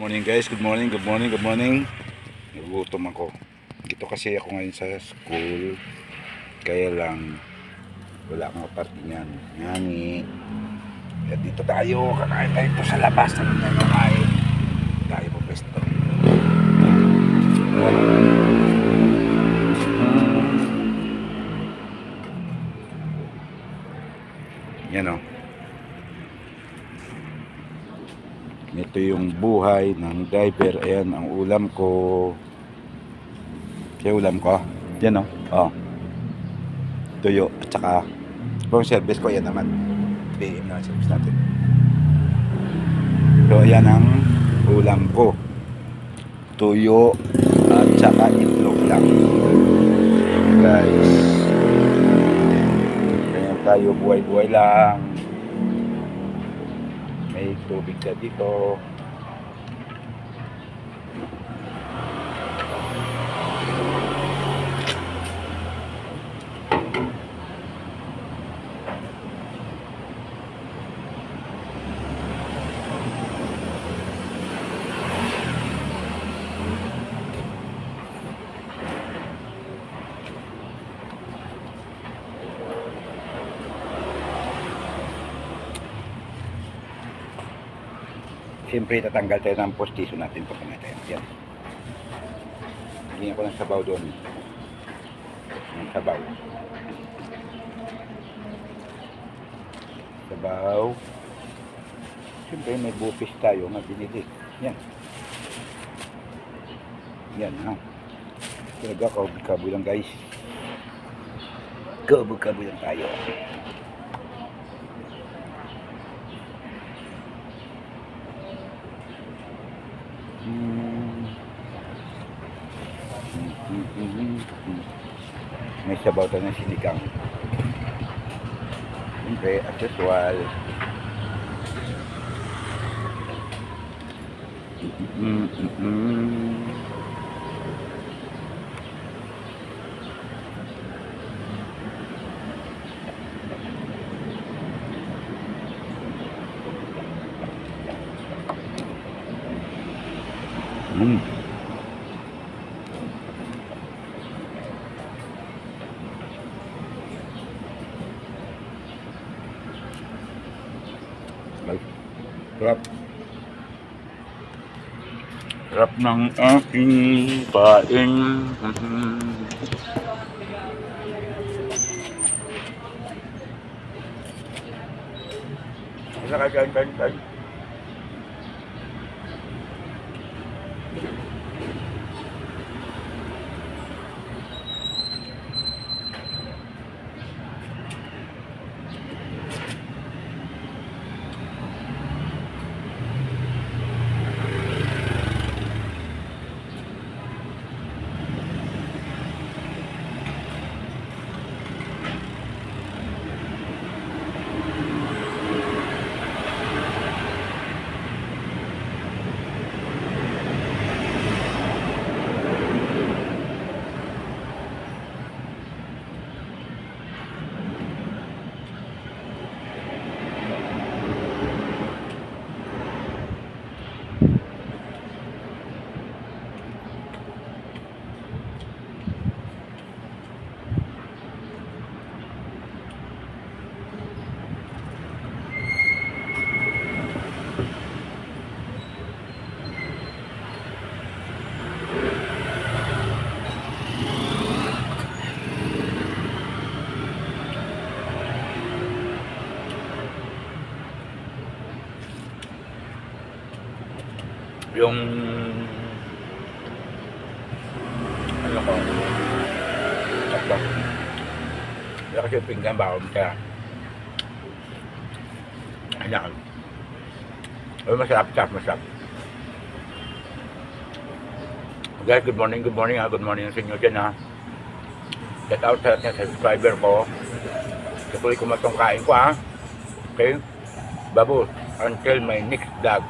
Morning guys, good morning, good morning, good morning. Nagutom ako. Dito kasi ako ngayon sa school. Kaya lang wala akong apartment niyan. Ngani. Kaya dito tayo, kakain tayo ito sa labas. Ano tayo kakain? Tayo po pesto. Yan o. Ito yung buhay ng driver. Ayan ang ulam ko. Kaya ulam ko. Yan o. Oh. Tuyo. At saka pang service ko. Ayan naman. BM na service natin. So ayan ang ulam ko. Tuyo. At saka itlog lang. Guys. Kaya tayo buhay-buhay lang. May tubig ka dito. Siyempre tatanggal tayo ng postiso natin pag natin. Yan. Hingin ko ng sabaw doon. Ng sabaw. Sabaw. Siyempre may bupis tayo na binili. Yan. Yan ha. Talaga kabog-kabog lang guys. Kabog-kabog lang tayo. May sabaw tayo ng sinigang. Siyempre, akseswal. Sarap. Sarap ng aking pain. Kain. Yung ano ko ito kasi pinggan ba ako kaya ayan masarap guys. Good morning good morning sa inyo dyan ha. Shout out sa subscriber ko, tuloy ko matong kain ko ha. Okay, babu until my next vlog.